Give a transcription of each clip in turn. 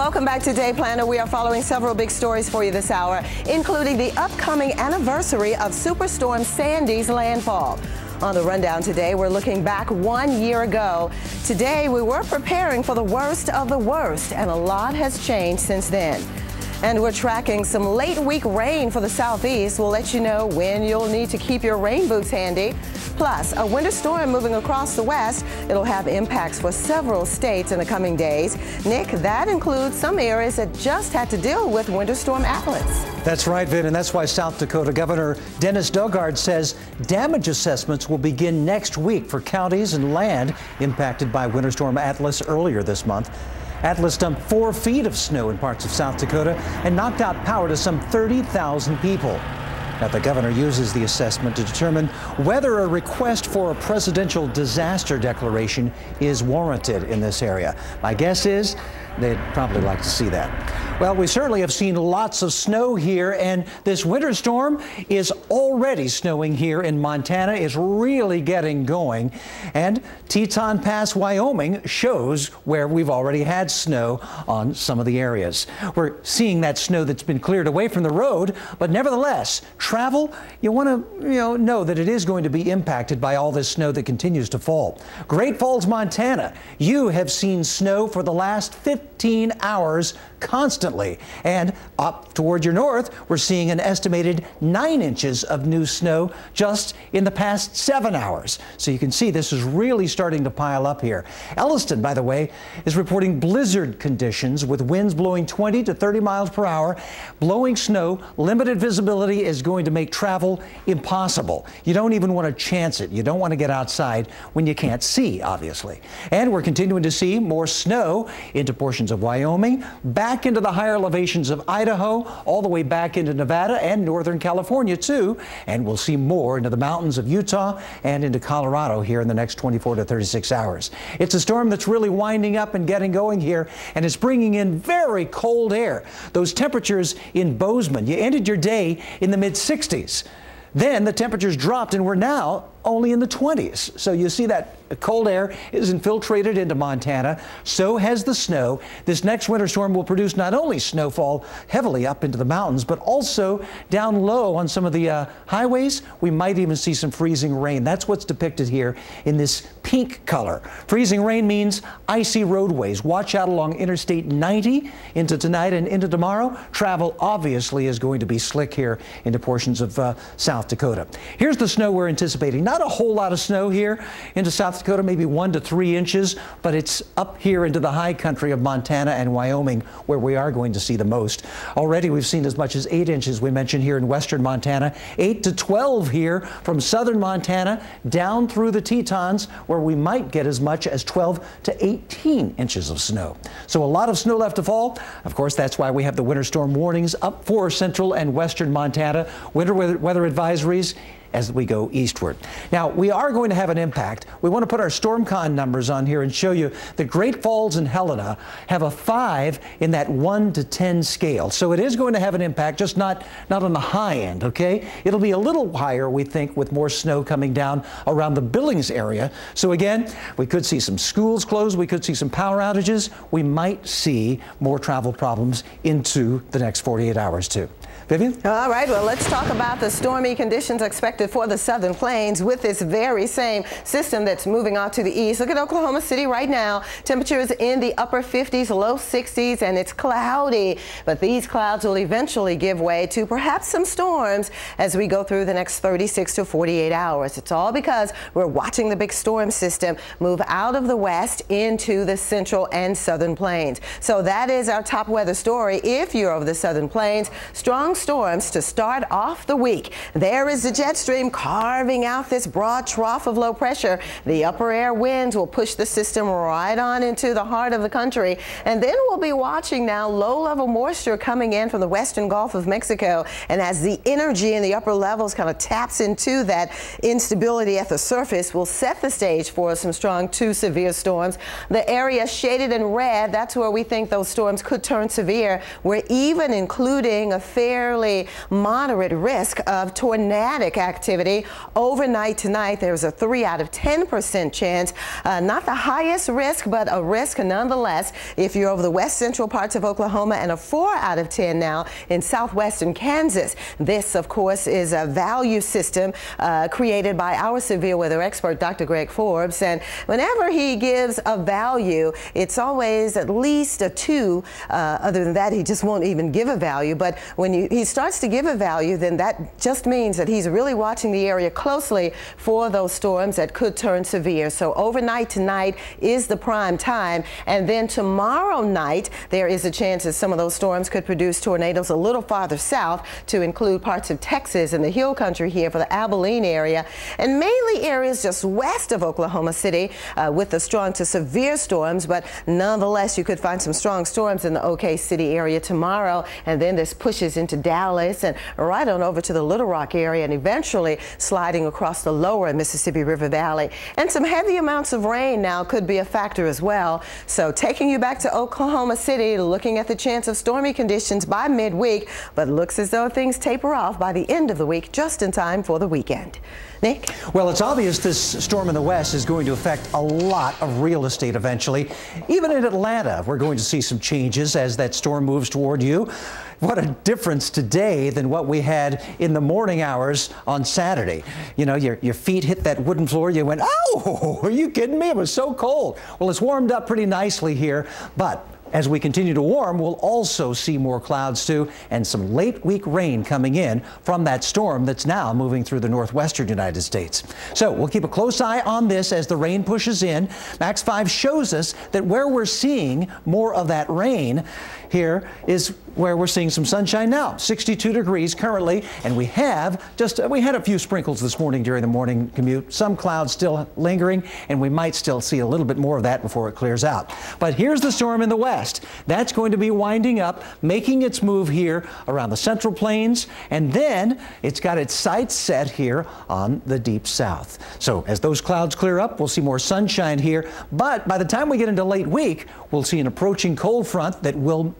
Welcome back to Day Planner. We are following several big stories for you this hour, including the upcoming anniversary of Superstorm Sandy's landfall. On the rundown today, we're looking back 1 year ago. Today, we were preparing for the worst of the worst, and a lot has changed since then. And we're tracking some late week rain for the southeast. We'll let you know when you'll need to keep your rain boots handy. Plus, a winter storm moving across the west. It'll have impacts for several states in the coming days. Nick, that includes some areas that just had to deal with Winter Storm Atlas. That's right, Vin, and that's why South Dakota Governor Dennis Daugaard says damage assessments will begin next week for counties and land impacted by Winter Storm Atlas earlier this month. Atlas dumped 4 feet of snow in parts of South Dakota and knocked out power to some 30,000 people. Now, the governor uses the assessment to determine whether a request for a presidential disaster declaration is warranted in this area. My guess is they'd probably like to see that. Well, we certainly have seen lots of snow here, and this winter storm is already snowing here in Montana. It's really getting going. And Teton Pass, Wyoming shows where we've already had snow on some of the areas. We're seeing that snow that's been cleared away from the road, but nevertheless, travel, you want to know that it is going to be impacted by all this snow that continues to fall. Great Falls, Montana, you have seen snow for the last 15 hours constantly. And up toward your north, we're seeing an estimated 9 inches of new snow just in the past 7 hours. So you can see this is really starting to pile up here. Elliston, by the way, is reporting blizzard conditions with winds blowing 20 to 30 miles per hour. Blowing snow, limited visibility is going to make travel impossible. You don't even want to chance it. You don't want to get outside when you can't see, obviously. And we're continuing to see more snow into portions of Wyoming, back into the higher elevations of Idaho, all the way back into Nevada and Northern California too. And we'll see more into the mountains of Utah and into Colorado here in the next 24 to 36 hours. It's a storm that's really winding up and getting going here, and it's bringing in very cold air. Those temperatures in Bozeman, you ended your day in the mid-60s. Then the temperatures dropped and we're now only in the 20s. So you see that cold air is infiltrated into Montana. So has the snow. This next winter storm will produce not only snowfall heavily up into the mountains, but also down low on some of the highways. We might even see some freezing rain. That's what's depicted here in this pink color. Freezing rain means icy roadways. Watch out along Interstate 90 into tonight and into tomorrow. Travel obviously is going to be slick here into portions of South Dakota. Here's the snow we're anticipating. Not a whole lot of snow here into South Dakota, maybe 1 to 3 inches, but it's up here into the high country of Montana and Wyoming where we are going to see the most. Already we've seen as much as 8 inches, we mentioned, here in western Montana, 8 to 12 here from southern Montana down through the Tetons, where we might get as much as 12 to 18 inches of snow. So a lot of snow left to fall. Of course, that's why we have the winter storm warnings up for central and western Montana, winter weather advisories as we go eastward. Now, we are going to have an impact. We want to put our StormCon numbers on here and show you that Great Falls and Helena have a 5 in that 1 to 10 scale. So it is going to have an impact, just not on the high end, okay? It'll be a little higher, we think, with more snow coming down around the Billings area. So again, we could see some schools closed. We could see some power outages. We might see more travel problems into the next 48 hours, too. Vivian? All right, well, let's talk about the stormy conditions expected for the southern plains with this very same system that's moving off to the east. Look at Oklahoma City right now. Temperatures in the upper 50s, low 60s, and it's cloudy. But these clouds will eventually give way to perhaps some storms as we go through the next 36 to 48 hours. It's all because we're watching the big storm system move out of the west into the central and southern plains. So that is our top weather story. If you're over the southern plains, strong storms to start off the week. There is the jet stream carving out this broad trough of low pressure. The upper air winds will push the system right on into the heart of the country. And then we'll be watching now low-level moisture coming in from the western Gulf of Mexico. And as the energy in the upper levels kind of taps into that instability at the surface, will set the stage for some strong to severe storms. The area shaded in red, that's where we think those storms could turn severe. We're even including a fair fairly moderate risk of tornadic activity. Overnight tonight, there's a 3 out of 10% chance. Not the highest risk, but a risk nonetheless if you're over the west central parts of Oklahoma, and a 4 out of 10 now in southwestern Kansas. This, of course, is a value system created by our severe weather expert, Dr. Greg Forbes. And whenever he gives a value, it's always at least a 2. Other than that, he just won't even give a value. But when he starts to give a value, then that just means that he's really watching the area closely for those storms that could turn severe. So overnight tonight is the prime time. And then tomorrow night, there is a chance that some of those storms could produce tornadoes a little farther south, to include parts of Texas and the hill country here for the Abilene area, and mainly areas just west of Oklahoma City with the strong to severe storms. But nonetheless, you could find some strong storms in the OK City area tomorrow, and then this pushes into Dallas and right on over to the Little Rock area, and eventually sliding across the lower Mississippi River Valley. And some heavy amounts of rain now could be a factor as well. So taking you back to Oklahoma City, looking at the chance of stormy conditions by midweek, but looks as though things taper off by the end of the week, just in time for the weekend. Nick? Well, it's obvious this storm in the west is going to affect a lot of real estate eventually. Even in Atlanta, we're going to see some changes as that storm moves toward you. What a difference today than what we had in the morning hours on Saturday. You know, your feet hit that wooden floor, you went, oh, are you kidding me? It was so cold. Well, it's warmed up pretty nicely here, but as we continue to warm, we'll also see more clouds too, and some late week rain coming in from that storm that's now moving through the northwestern United States. So we'll keep a close eye on this as the rain pushes in. Max 5 shows us that where we're seeing more of that rain here is where we're seeing some sunshine now. 62 degrees currently, and we had a few sprinkles this morning during the morning commute. Some clouds still lingering, and we might still see a little bit more of that before it clears out. But here's the storm in the west. That's going to be winding up, making its move here around the Central Plains, and then it's got its sights set here on the deep south. So as those clouds clear up, we'll see more sunshine here, but by the time we get into late week, we'll see an approaching cold front that will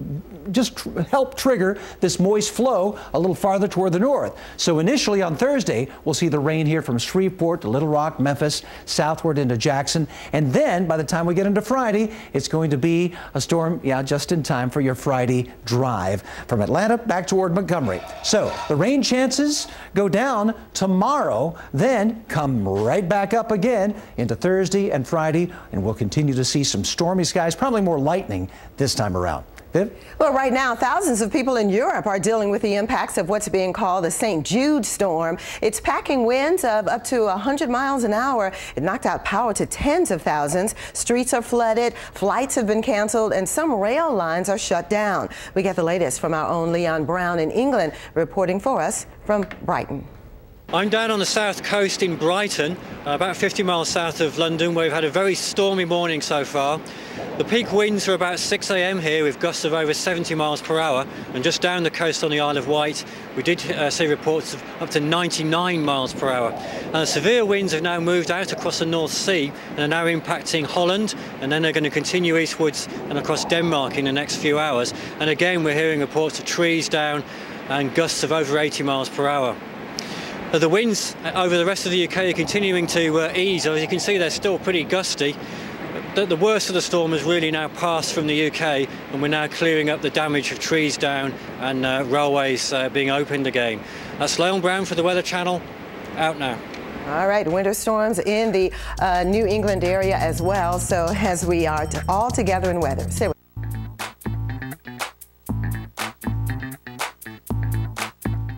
just help trigger this moist flow a little farther toward the north. So initially on Thursday, we'll see the rain here from Shreveport to Little Rock, Memphis, southward into Jackson. And then by the time we get into Friday, it's going to be a storm, just in time for your Friday drive from Atlanta back toward Montgomery. So the rain chances go down tomorrow, then come right back up again into Thursday and Friday, and we'll continue to see some stormy skies, probably more lightning this time around. Viv? Well, right now, thousands of people in Europe are dealing with the impacts of what's being called the St. Jude storm. It's packing winds of up to 100 miles an hour. It knocked out power to tens of thousands. Streets are flooded, flights have been canceled, and some rail lines are shut down. We get the latest from our own Leon Brown in England, reporting for us from Brighton. I'm down on the south coast in Brighton, about 50 miles south of London, where we've had a very stormy morning so far. The peak winds are about 6 a.m. here with gusts of over 70 miles per hour, and just down the coast on the Isle of Wight we did see reports of up to 99 miles per hour. And the severe winds have now moved out across the North Sea and are now impacting Holland, and then they're going to continue eastwards and across Denmark in the next few hours. And again, we're hearing reports of trees down and gusts of over 80 miles per hour. The winds over the rest of the UK are continuing to ease. As you can see, they're still pretty gusty. The worst of the storm has really now passed from the UK, and we're now clearing up the damage of trees down and railways being opened again. That's Leon Brown for the Weather Channel, out now. All right, winter storms in the New England area as well. So as we are all together in weather.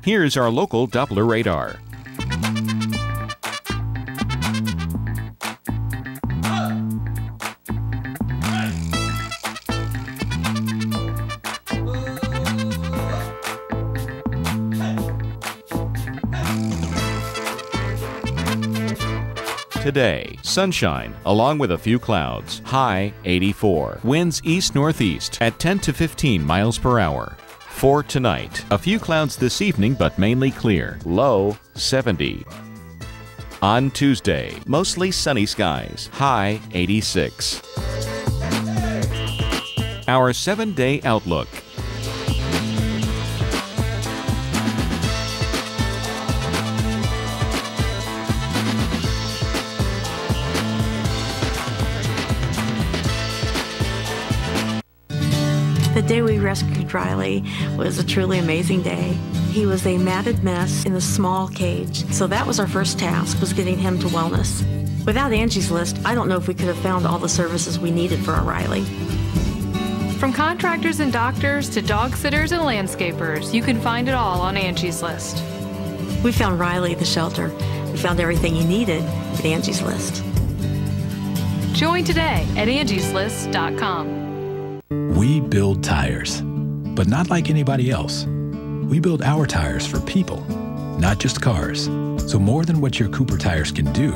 Here's our local Doppler radar. Today, sunshine along with a few clouds. High 84. Winds east-northeast at 10 to 15 miles per hour. For tonight, a few clouds this evening but mainly clear. Low 70. On Tuesday, mostly sunny skies. High 86. Our 7-day outlook. The day we rescued Riley was a truly amazing day. He was a matted mess in a small cage, so that was our first task, was getting him to wellness. Without Angie's List, I don't know if we could have found all the services we needed for our Riley. From contractors and doctors to dog sitters and landscapers, you can find it all on Angie's List. We found Riley at the shelter. We found everything he needed at Angie's List. Join today at angieslist.com. We build tires, but not like anybody else. We build our tires for people, not just cars. So more than what your Cooper tires can do,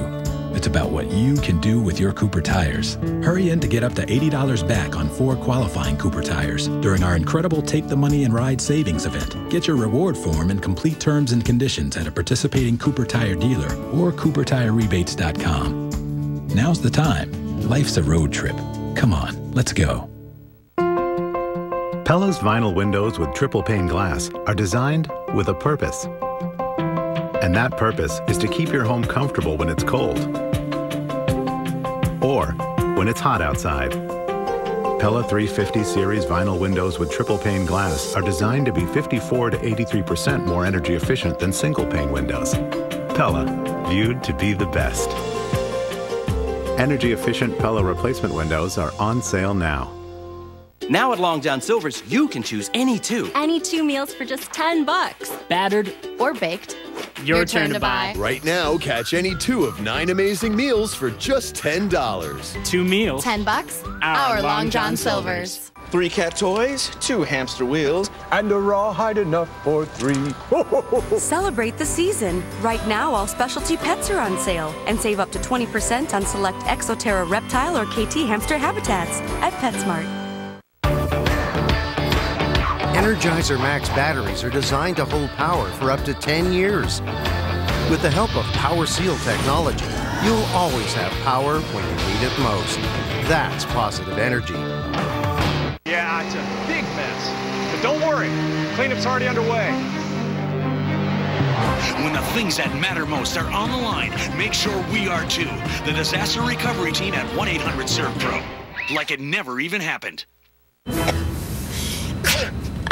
it's about what you can do with your Cooper tires. Hurry in to get up to $80 back on 4 qualifying Cooper tires during our incredible Take the Money and Ride savings event. Get your reward form and complete terms and conditions at a participating Cooper Tire dealer or CooperTireRebates.com. Now's the time. Life's a road trip. Come on, let's go. Pella's vinyl windows with triple pane glass are designed with a purpose. And that purpose is to keep your home comfortable when it's cold or when it's hot outside. Pella 350 series vinyl windows with triple pane glass are designed to be 54 to 83% more energy efficient than single pane windows. Pella, viewed to be the best. Energy efficient Pella replacement windows are on sale now. Now at Long John Silver's, you can choose any two. Any 2 meals for just $10. Battered or baked. Your turn to buy. Right now, catch any 2 of 9 amazing meals for just $10. 2 meals. $10. Our Long John Silver's. 3 cat toys, 2 hamster wheels, and a rawhide enough for 3. Celebrate the season. Right now, all specialty pets are on sale. And save up to 20% on select Exoterra reptile or KT hamster habitats at PetSmart. Energizer Max batteries are designed to hold power for up to 10 years. With the help of Power Seal technology, you'll always have power when you need it most. That's positive energy. Yeah, it's a big mess. But don't worry, cleanup's already underway. When the things that matter most are on the line, make sure we are too. The disaster recovery team at 1-800-SERVPRO. Like it never even happened.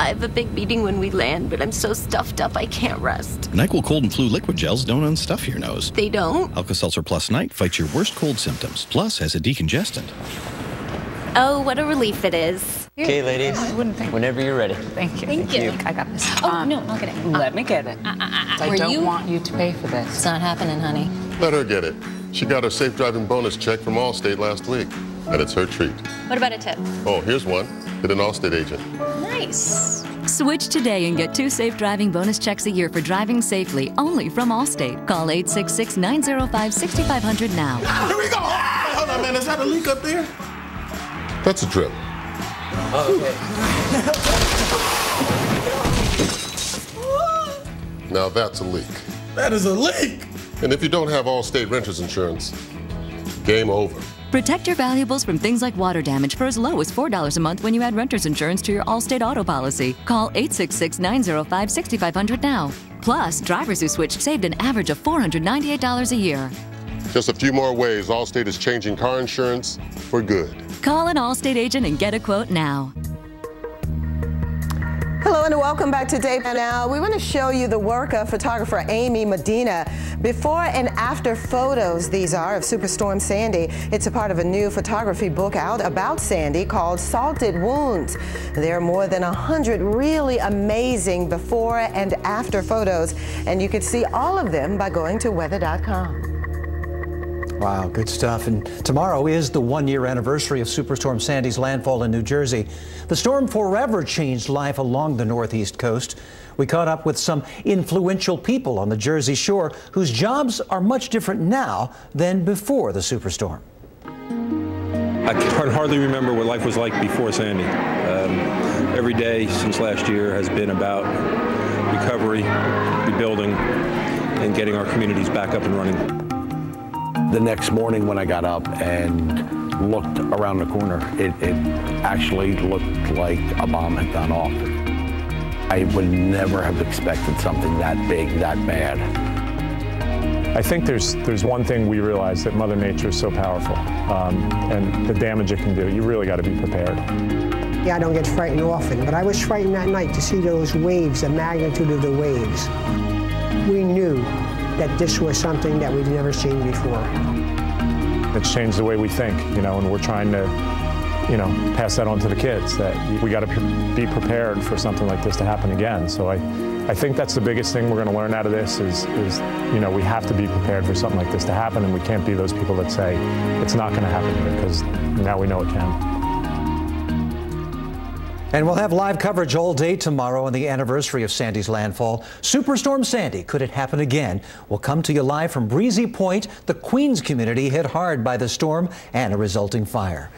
I have a big meeting when we land, but I'm so stuffed up I can't rest. NyQuil Cold and Flu liquid gels don't unstuff your nose. They don't? Alka-Seltzer Plus Night fights your worst cold symptoms, plus has a decongestant. Oh, what a relief it is. Okay, ladies, whenever you're ready. Thank you. Thank you. I got this. Oh, no, I'll get it. Let me get it. I don't want you to pay for this. It's not happening, honey. Let her get it. She got her safe driving bonus check from Allstate last week, and it's her treat. What about a tip? Oh, here's one. Hit an Allstate agent. Nice. Switch today and get 2 safe driving bonus checks a year for driving safely, only from Allstate. Call 866-905-6500 now. Here we go! Hold on, man. Is that a leak up there? That's a drip. Okay. Now that's a leak. That is a leak! And if you don't have Allstate renter's insurance, game over. Protect your valuables from things like water damage for as low as $4 a month when you add renter's insurance to your Allstate auto policy. Call 866-905-6500 now. Plus, drivers who switched saved an average of $498 a year. Just a few more ways Allstate is changing car insurance for good. Call an Allstate agent and get a quote now. Hello and welcome back to Day Now. We want to show you the work of photographer Amy Medina. Before and after photos these are of Superstorm Sandy. It's a part of a new photography book out about Sandy called Salted Wounds. There are more than 100 really amazing before and after photos, and you can see all of them by going to weather.com. Wow, good stuff. And tomorrow is the 1-year anniversary of Superstorm Sandy's landfall in New Jersey. The storm forever changed life along the northeast coast. We caught up with some influential people on the Jersey Shore whose jobs are much different now than before the superstorm. I can hardly remember what life was like before Sandy. Every day since last year has been about recovery, rebuilding, and getting our communities back up and running. The next morning when I got up and looked around the corner, it actually looked like a bomb had gone off. I would never have expected something that big, that bad. I think there's one thing we realize, that Mother Nature is so powerful, and the damage it can do. You really got to be prepared. Yeah, I don't get frightened often, but I was frightened that night to see those waves, the magnitude of the waves. We knew that this was something that we'd never seen before. It's changed the way we think, you know, and we're trying to, you know, pass that on to the kids, that we got to be prepared for something like this to happen again. So I think that's the biggest thing we're going to learn out of this is, you know, we have to be prepared for something like this to happen, and we can't be those people that say it's not going to happen here, because now we know it can. And we'll have live coverage all day tomorrow on the anniversary of Sandy's landfall. Superstorm Sandy, could it happen again? We'll come to you live from Breezy Point, the Queens community hit hard by the storm and a resulting fire.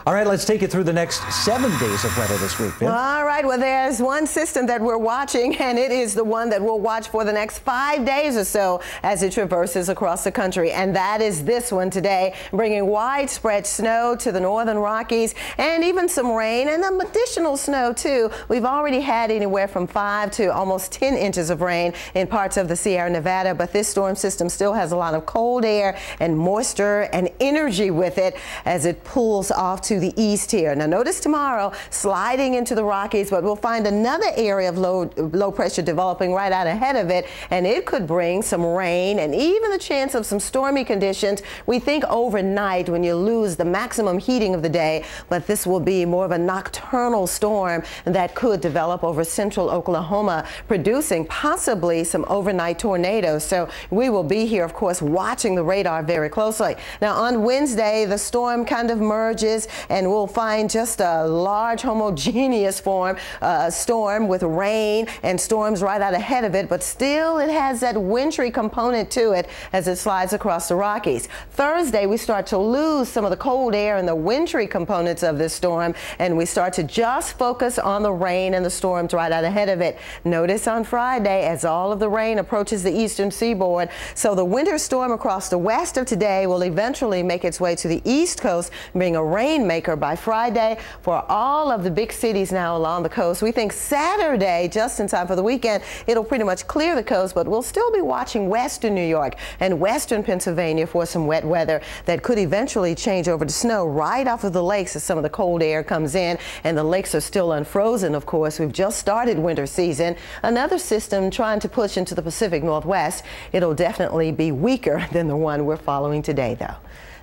All right, let's take it through the next 7 days of weather this week, Viv. All right, well, there's one system that we're watching, and it is the one that we'll watch for the next 5 days or so as it traverses across the country, and that is this one today, bringing widespread snow to the northern Rockies and even some rain and some additional snow, too. We've already had anywhere from 5 to almost 10 inches of rain in parts of the Sierra Nevada, but this storm system still has a lot of cold air and moisture and energy with it as it pulls off to the east here. Now notice tomorrow sliding into the Rockies, but we'll find another area of low pressure developing right out ahead of it, and it could bring some rain and even the chance of some stormy conditions. We think overnight when you lose the maximum heating of the day, but this will be more of a nocturnal storm that could develop over central Oklahoma, producing possibly some overnight tornadoes. So we will be here, of course, watching the radar very closely. Now on Wednesday, the storm kind of merges, and we'll find just a large homogeneous storm with rain and storms right out ahead of it, but still it has that wintry component to it as it slides across the Rockies. Thursday, we start to lose some of the cold air and the wintry components of this storm, and we start to just focus on the rain and the storms right out ahead of it. Notice on Friday, as all of the rain approaches the eastern seaboard, so the winter storm across the west of today will eventually make its way to the east coast, being a rainmaker by Friday for all of the big cities now along the coast. We think Saturday, just in time for the weekend, it'll pretty much clear the coast, but we'll still be watching western New York and western Pennsylvania for some wet weather that could eventually change over to snow right off of the lakes as some of the cold air comes in, and the lakes are still unfrozen, of course. We've just started winter season. Another system trying to push into the Pacific Northwest. It'll definitely be weaker than the one we're following today, though.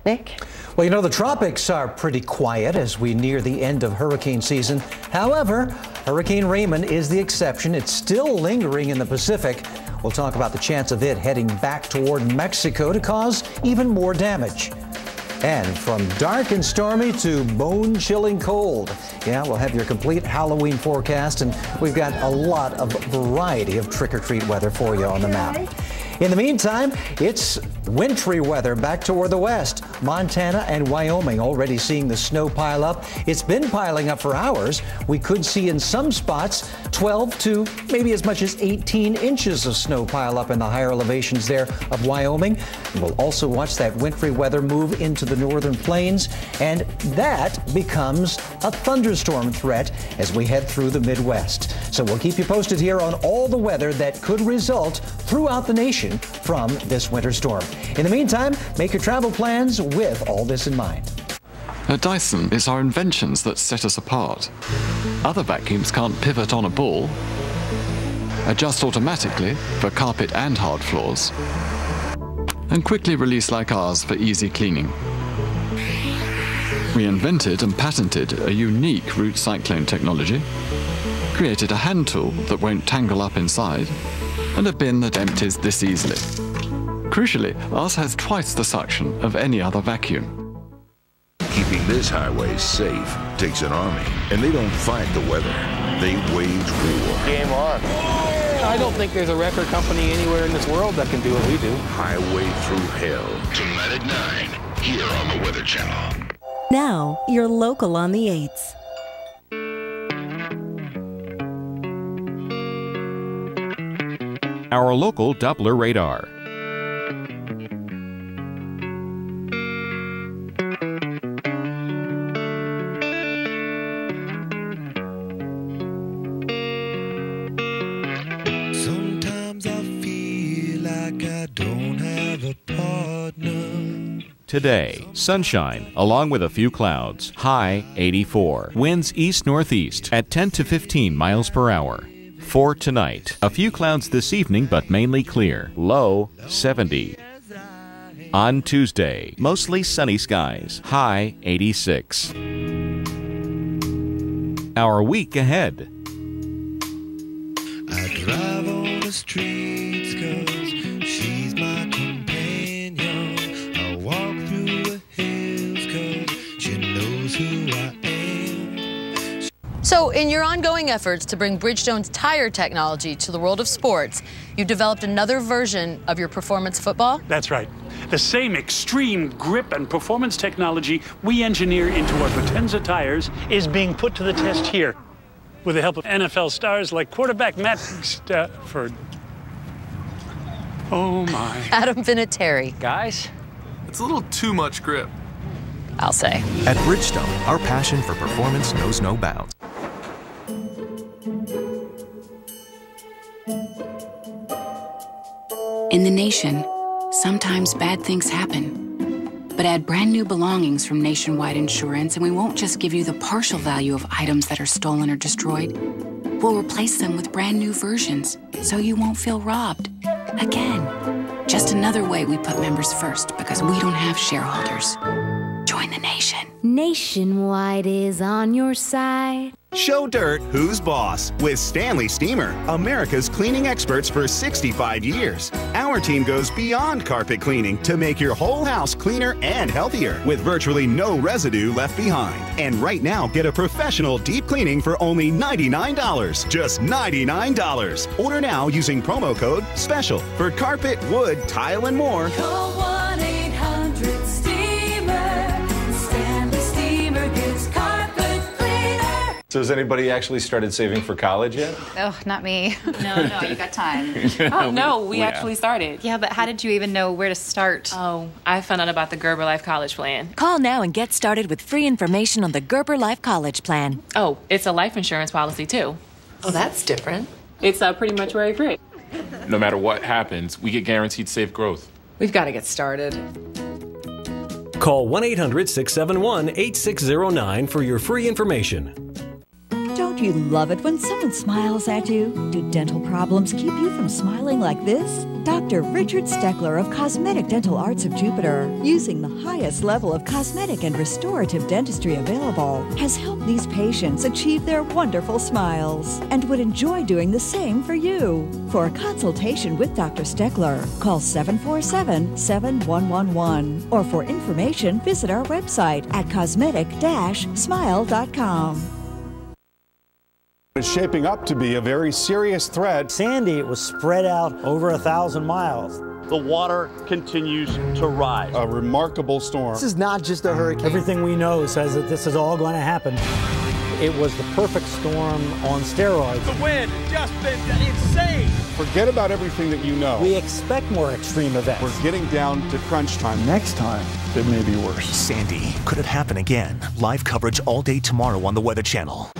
Nick? Well, you know, the tropics are pretty quiet as we near the end of hurricane season. However, Hurricane Raymond is the exception. It's still lingering in the Pacific. We'll talk about the chance of it heading back toward Mexico to cause even more damage. And from dark and stormy to bone-chilling cold. Yeah, we'll have your complete Halloween forecast, and we've got a lot of variety of trick-or-treat weather for you on the map. In the meantime, it's wintry weather back toward the west. Montana and Wyoming already seeing the snow pile up. It's been piling up for hours. We could see in some spots 12 to maybe as much as 18 inches of snow pile up in the higher elevations there of Wyoming. And we'll also watch that wintry weather move into the northern plains, and that becomes a thunderstorm threat as we head through the Midwest. So we'll keep you posted here on all the weather that could result throughout the nation from this winter storm. In the meantime, make your travel plans with all this in mind. At Dyson, it's our inventions that set us apart. Other vacuums can't pivot on a ball, adjust automatically for carpet and hard floors, and quickly release like ours for easy cleaning. We invented and patented a unique root cyclone technology, created a hand tool that won't tangle up inside, and a bin that empties this easily. Crucially, ours has twice the suction of any other vacuum. Keeping this highway safe takes an army, and they don't fight the weather. They wage war. Game on. I don't think there's a record company anywhere in this world that can do what we do. Highway through hell. Tonight at 9, here on the Weather Channel. Now, you're local on the 8s. Our local Doppler radar. Sometimes I feel like I don't have a Today, sunshine, along with a few clouds. High 84. Winds east-northeast at 10 to 15 miles per hour. For tonight, a few clouds this evening, but mainly clear. Low 70. On Tuesday, mostly sunny skies. High 86. Our week ahead. I drive on the streets 'cause she's my companion. I walk through the hills 'cause she knows who I am. So, in your ongoing efforts to bring Bridgestone's tire technology to the world of sports, you developed another version of your performance football? That's right. The same extreme grip and performance technology we engineer into our Potenza tires is being put to the test here with the help of NFL stars like quarterback Matt Stafford. Oh, my. Adam Vinatieri. Guys, it's a little too much grip. I'll say. At Bridgestone, our passion for performance knows no bounds. In the nation, sometimes bad things happen. But add brand new belongings from Nationwide Insurance and we won't just give you the partial value of items that are stolen or destroyed. We'll replace them with brand new versions so you won't feel robbed. Again, just another way we put members first because we don't have shareholders. Join the nation. Nationwide is on your side. Show dirt who's boss with Stanley Steamer, America's cleaning experts for 65 years. Our team goes beyond carpet cleaning to make your whole house cleaner and healthier with virtually no residue left behind. And right now, get a professional deep cleaning for only $99. Just $99. Order now using promo code SPECIAL for carpet, wood, tile, and more. Call 1-800-STEAMER. Stanley Steamer gives carpet cleaner. So has anybody actually started saving for college yet? Oh, not me. No, you got time. Oh, no, we actually started. Yeah, but how did you even know where to start? Oh, I found out about the Gerber Life College Plan. Call now and get started with free information on the Gerber Life College Plan. Oh, it's a life insurance policy, too. Oh, that's different. It's pretty much worry-free. No matter what happens, we get guaranteed safe growth. We've got to get started. Call 1-800-671-8609 for your free information. Don't you love it when someone smiles at you? Do dental problems keep you from smiling like this? Dr. Richard Steckler of Cosmetic Dental Arts of Jupiter, using the highest level of cosmetic and restorative dentistry available, has helped these patients achieve their wonderful smiles and would enjoy doing the same for you. For a consultation with Dr. Steckler, call 747-7111 or for information, visit our website at cosmetic-smile.com. It's shaping up to be a very serious threat. Sandy, it was spread out over 1,000 miles. The water continues to rise. A remarkable storm. This is not just a hurricane. Everything we know says that this is all going to happen. It was the perfect storm on steroids. The wind has just been insane. Forget about everything that you know. We expect more extreme events. We're getting down to crunch time. Next time, it may be worse. Sandy, could it happen again? Live coverage all day tomorrow on the Weather Channel.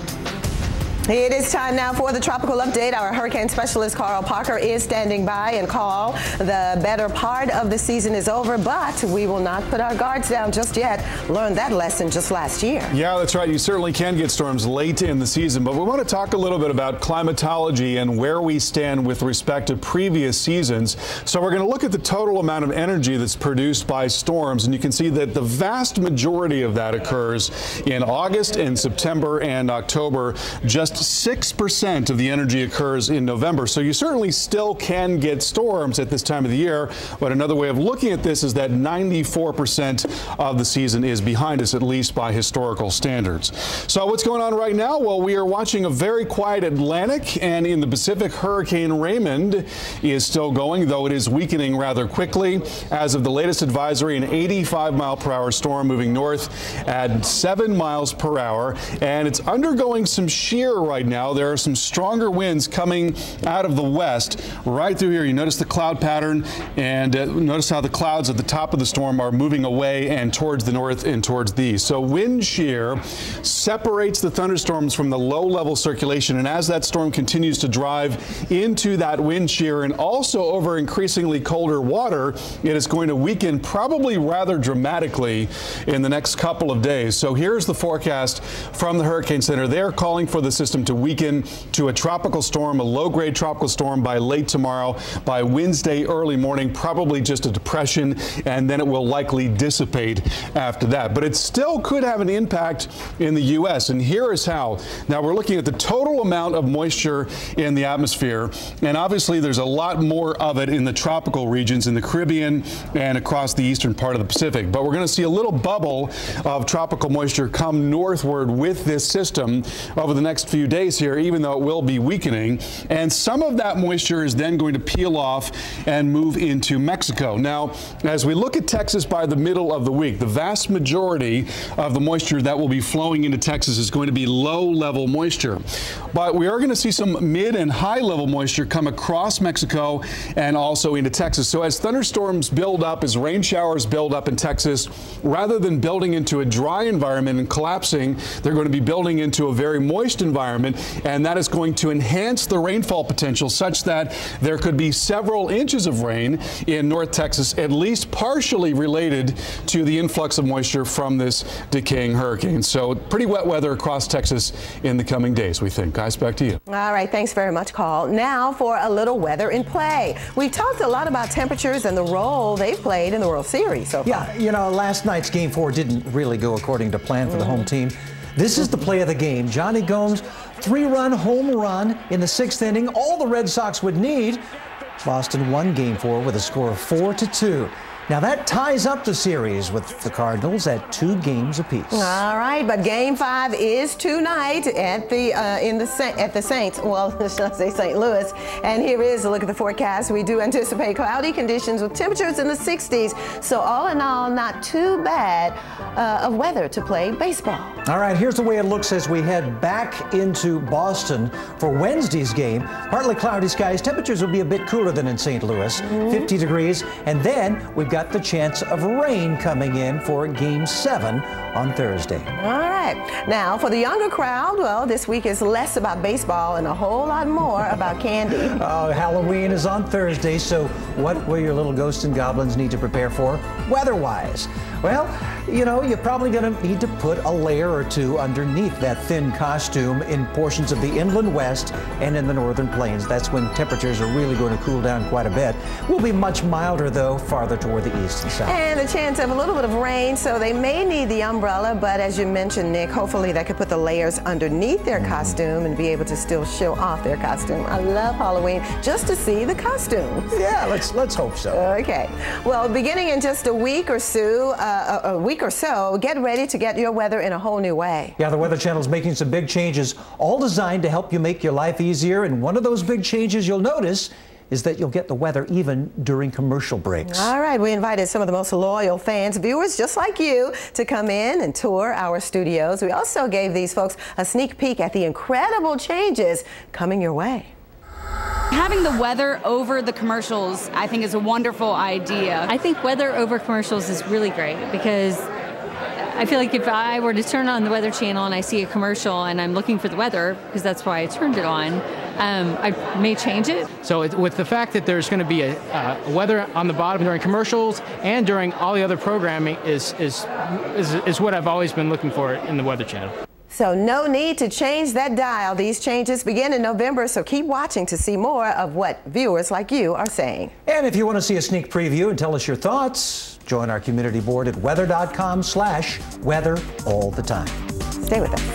It is time now for the Tropical Update. Our hurricane specialist, Carl Parker, is standing by. And Carl, the better part of the season is over, but we will not put our guards down just yet. Learned that lesson just last year. Yeah, that's right. You certainly can get storms late in the season, but we want to talk a little bit about climatology and where we stand with respect to previous seasons. So we're going to look at the total amount of energy that's produced by storms, and you can see that the vast majority of that occurs in August and September and October. Just 6% of the energy occurs in November, so you certainly still can get storms at this time of the year, but another way of looking at this is that 94% of the season is behind us, at least by historical standards. So what's going on right now? Well, we are watching a very quiet Atlantic, and in the Pacific, Hurricane Raymond is still going, though it is weakening rather quickly. As of the latest advisory, an 85-mile-per-hour storm moving north at 7 miles per hour, and it's undergoing some shear right now. There are some stronger winds coming out of the west right through here. You notice the cloud pattern, and notice how the clouds at the top of the storm are moving away and towards the north and towards the east. So wind shear separates the thunderstorms from the low-level circulation, and as that storm continues to drive into that wind shear and also over increasingly colder water, it is going to weaken probably rather dramatically in the next couple of days. So here's the forecast from the Hurricane Center. They're calling for the system to weaken to a tropical storm, a low-grade tropical storm by late tomorrow. By Wednesday early morning, probably just a depression, and then it will likely dissipate after that. But it still could have an impact in the U.S., and here is how. Now, we're looking at the total amount of moisture in the atmosphere, and obviously there's a lot more of it in the tropical regions in the Caribbean and across the eastern part of the Pacific. But we're going to see a little bubble of tropical moisture come northward with this system over the next few days here, even though it will be weakening. And some of that moisture is then going to peel off and move into Mexico. Now, as we look at Texas by the middle of the week, the vast majority of the moisture that will be flowing into Texas is going to be low-level moisture. But we are going to see some mid and high-level moisture come across Mexico and also into Texas. So as thunderstorms build up, as rain showers build up in Texas, rather than building into a dry environment and collapsing, they're going to be building into a very moist environment, and that is going to enhance the rainfall potential such that there could be several inches of rain in North Texas, at least partially related to the influx of moisture from this decaying hurricane. So pretty wet weather across Texas in the coming days, we think. Guys, back to you. All right, thanks very much, Carl. Now for a little weather in play. We've talked a lot about temperatures and the role they've played in the World Series so far. Yeah, you know, last night's Game 4 didn't really go according to plan for the home team. This is the play of the game. Johnny Gomes, 3-run home run in the 6th inning. All the Red Sox would need. Boston won Game 4 with a score of 4-2. Now that ties up the series with the Cardinals at 2 games apiece. All right, but Game 5 is tonight at the Saints. Well, should I say St. Louis? And here is a look at the forecast. We do anticipate cloudy conditions with temperatures in the 60s. So all in all, not too bad of weather to play baseball. All right, here's the way it looks as we head back into Boston for Wednesday's game. Partly cloudy skies. Temperatures will be a bit cooler than in St. Louis, 50 degrees. And then we've got the chance of rain coming in for Game 7 on Thursday. All right. Now, for the younger crowd, well, this week is less about baseball and a whole lot more about candy. Halloween is on Thursday, so what will your little ghosts and goblins need to prepare for weather-wise? Well, you know, you're probably going to need to put a layer or two underneath that thin costume in portions of the inland west and in the northern plains. That's when temperatures are really going to cool down quite a bit. Will be much milder, though, farther toward the east and south. And a chance of a little bit of rain, so they may need the umbrella, but as you mentioned, Nick, hopefully they could put the layers underneath their costume and be able to still show off their costume. I love Halloween just to see the costumes. Yeah, let's hope so. Okay. Well, beginning in just a week or so, get ready to get your weather in a whole new way. Yeah, the Weather Channel is making some big changes, all designed to help you make your life easier. And one of those big changes you'll notice is that you'll get the weather even during commercial breaks. All right, we invited some of the most loyal fans, viewers just like you, to come in and tour our studios. We also gave these folks a sneak peek at the incredible changes coming your way. Having the weather over the commercials, I think, is a wonderful idea. I think weather over commercials is really great because I feel like if I were to turn on the Weather Channel and I see a commercial and I'm looking for the weather, because that's why I turned it on, I may change it. So with the fact that there's going to be a weather on the bottom during commercials and during all the other programming is what I've always been looking for in the Weather Channel. So no need to change that dial. These changes begin in November, so keep watching to see more of what viewers like you are saying. And if you want to see a sneak preview and tell us your thoughts, join our community board at weather.com/weather all the time. Stay with us.